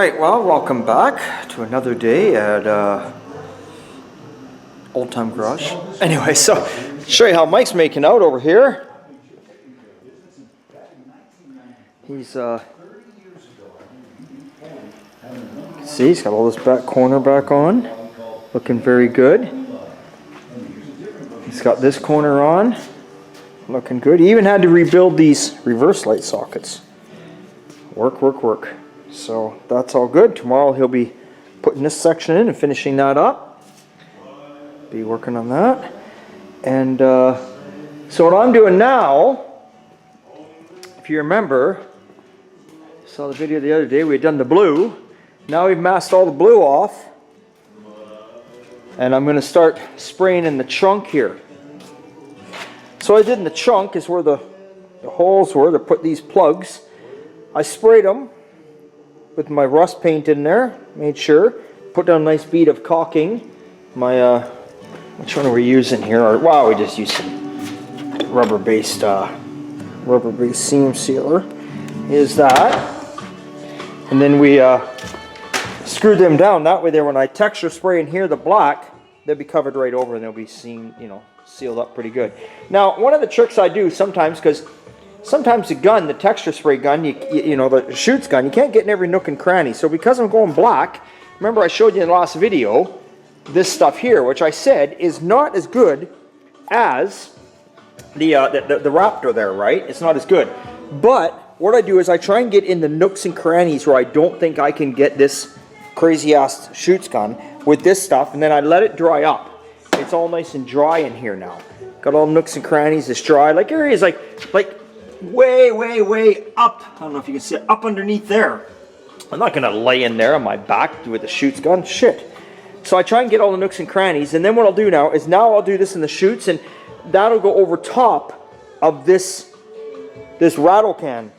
Alright, well, welcome back to another day at Old Time Garage. Anyway, so show you how Mike's making out over here. He's see, he's got all this back corner back on, looking very good. He's got this corner on, looking good. He even had to rebuild these reverse light sockets. Work, work, work. So that's all good. Tomorrow he'll be putting this section in and finishing that up. Be working on that. And so what I'm doing now, if you remember, saw the video the other day, we had done the blue. Now we've masked all the blue off. And I'm going to start spraying in the chunk here. So what I did in the chunk is where the holes were to put these plugs. I sprayed them with my rust paint in there, made sure. Put down a nice bead of caulking. My, which one are we using here? Or, wow, we just used some rubber-based seam sealer. Is that. And then we screwed them down. That way there, when I texture spray in here, the black, they'll be covered right over and they'll be seen, you know, sealed up pretty good. Now, one of the tricks I do sometimes, because sometimes the gun, the texture spray gun, you know, the shoots gun, you can't get in every nook and cranny. So because I'm going black, remember I showed you in the last video, this stuff here, which I said is not as good as the Raptor there, right? It's not as good. But what I do is I try and get in the nooks and crannies where I don't think I can get this crazy ass shoots gun with this stuff, and then I let it dry up. It's all nice and dry in here now. Got all nooks and crannies, it's dry. Like areas like way up. I don't know if you can see it, up underneath there. I'm not gonna lay in there on my back with the shoots gun, shit. So I try and get all the nooks and crannies, and then what I'll do now is I'll do this in the shoots, and that'll go over top of this rattle can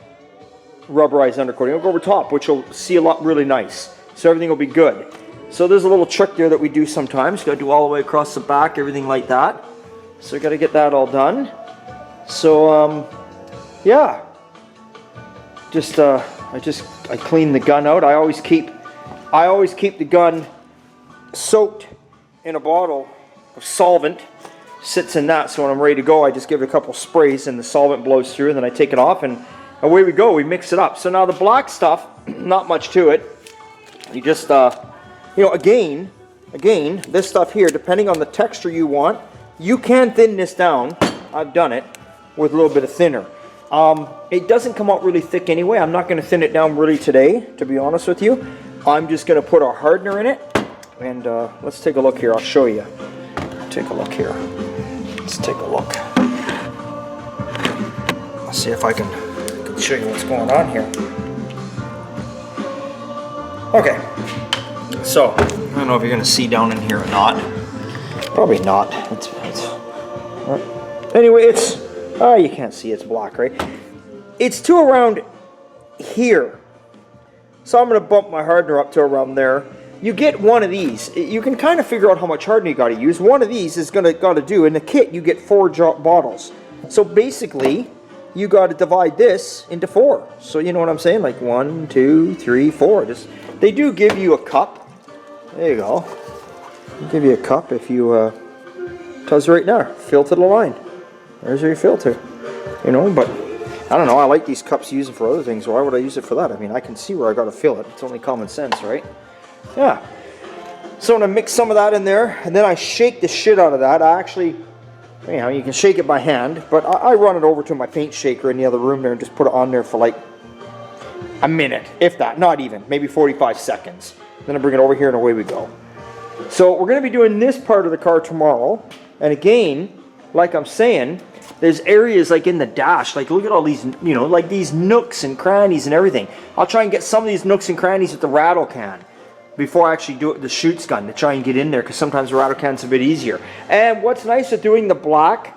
rubberized undercoating. It'll go over top, which will seal up really nice. So everything will be good. So there's a little trick there that we do sometimes. Gotta do all the way across the back, everything like that. So gotta get that all done. So yeah, I clean the gun out. I always keep the gun soaked in a bottle of solvent. Sits in that, so when I'm ready to go, I just give it a couple sprays and the solvent blows through, and then I take it off and away we go. We mix it up. So now the black stuff, not much to it. You just you know, again, this stuff here, depending on the texture you want, you can thin this down. I've done it with a little bit of thinner. It doesn't come out really thick anyway. I'm not going to thin it down really today, to be honest with you. I'm just going to put our hardener in it. And let's take a look here. I'll show you. Take a look here. Let's take a look. Let's see if I can show you what's going on here. Okay. So, I don't know if you're going to see down in here or not. Probably not. Anyway, it's... Oh, you can't see, it's black, right? It's to around here. So I'm going to bump my hardener up to around there. You get one of these. You can kind of figure out how much hardener you got to use. One of these is got to do. In the kit, you get 4 bottles. So basically, you got to divide this into 4. So you know what I'm saying? Like 1, 2, 3, 4. They do give you a cup. There you go. They'll give you a cup if you... tells you right there. Fill to the line. There's your filter, you know, but I don't know, I like these cups to use it for other things. Why would I use it for that? I mean, I can see where I got to fill it. It's only common sense, right? Yeah. So I'm going to mix some of that in there, and then I shake the shit out of that. I actually, you know, you can shake it by hand, but I run it over to my paint shaker in the other room there and just put it on there for like a minute, if that, not even, maybe 45 seconds. Then I bring it over here and away we go. So we're going to be doing this part of the car tomorrow, and again, like I'm saying, there's areas like in the dash, like look at all these, you know, like these nooks and crannies and everything. I'll try and get some of these nooks and crannies with the rattle can before I actually do it with the shoots gun to try and get in there, because sometimes the rattle can's a bit easier. And what's nice of doing the black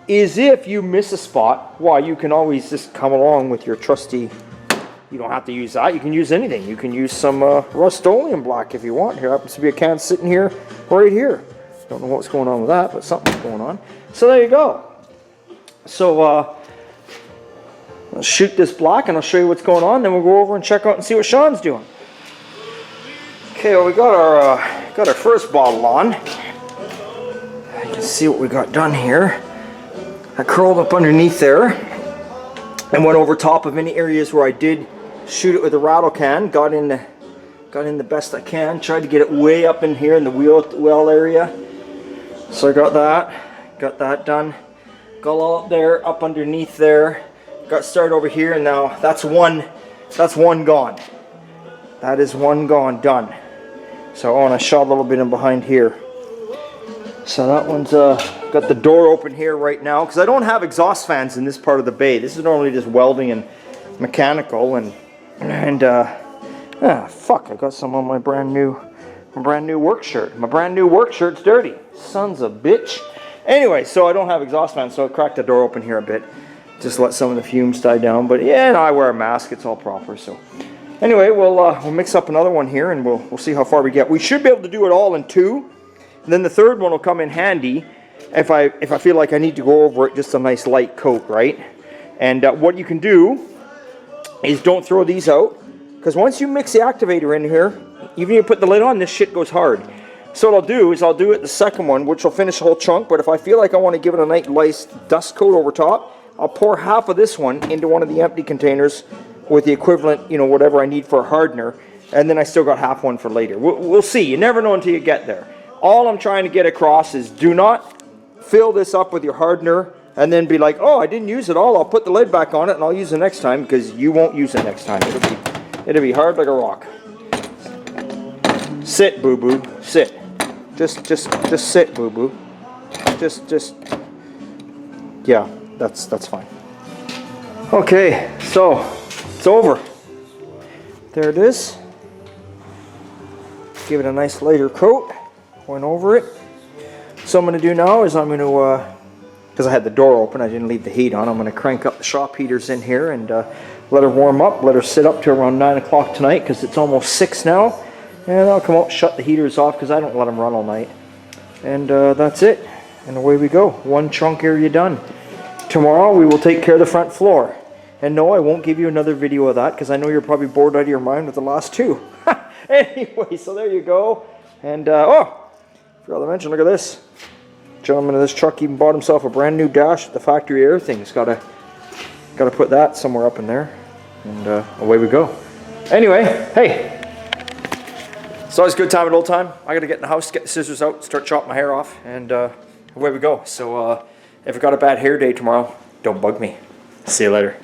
is if you miss a spot, well, you can always just come along with your trusty, you don't have to use that, you can use anything. You can use some Rust-Oleum black if you want. Here happens to be a can sitting here, right here. Don't know what's going on with that, but something's going on. So there you go. So I'll shoot this black and I'll show you what's going on, then we'll go over and check out and see what Sean's doing. Okay, well, we got our first bottle on. You can see what we got done here. I curled up underneath there and went over top of any areas where I did shoot it with a rattle can. Got in the best I can. Tried to get it way up in here in the well area. So I got that done. Got all up there, up underneath there. Got started over here, and now that's one gone. That is one gone, done. So I want to shot a little bit in behind here. So that one's got the door open here right now because I don't have exhaust fans in this part of the bay. This is normally just welding and mechanical and fuck, I got some on my brand new work shirt. My brand new work shirt's dirty. Sons of bitch. Anyway, so I don't have exhaust fans, so I cracked the door open here a bit. Just let some of the fumes die down. But yeah, no, I wear a mask. It's all proper. So anyway, we'll mix up another one here and we'll see how far we get. We should be able to do it all in two. And then the third one will come in handy if I feel like I need to go over it, just a nice light coat, right? And what you can do is don't throw these out, because once you mix the activator in here, even if you put the lid on, this shit goes hard. So what I'll do is I'll do it the second one, which will finish the whole chunk, but if I feel like I want to give it a nice dust coat over top, I'll pour half of this one into one of the empty containers with the equivalent, you know, whatever I need for a hardener, and then I still got half one for later. We'll see. You never know until you get there. All I'm trying to get across is do not fill this up with your hardener and then be like, oh, I didn't use it all. I'll put the lid back on it and I'll use it next time, because you won't use it next time. It'll be hard like a rock. Sit, boo-boo. Sit. Just sit, boo-boo. Just. Yeah, that's fine. Okay, so it's over. There it is. Give it a nice lighter coat. Went over it. So I'm going to do now is I'm going to, because I had the door open, I didn't leave the heat on, I'm going to crank up the shop heaters in here and let her warm up, let her sit up to around 9 o'clock tonight, because it's almost 6 now. And I'll come out and shut the heaters off, because I don't let them run all night. And that's it. And away we go. One chunk area done. Tomorrow we will take care of the front floor. And no, I won't give you another video of that, because I know you're probably bored out of your mind with the last two. Anyway, so there you go. And, oh! Forgot to mention, look at this. Gentleman of this truck even bought himself a brand new dash with the factory air thing. He's gotta put that somewhere up in there. And away we go. Anyway, hey. It's always a good time at old time. I gotta get in the house, get the scissors out, start chopping my hair off, and away we go. So if I got a bad hair day tomorrow, don't bug me. See you later.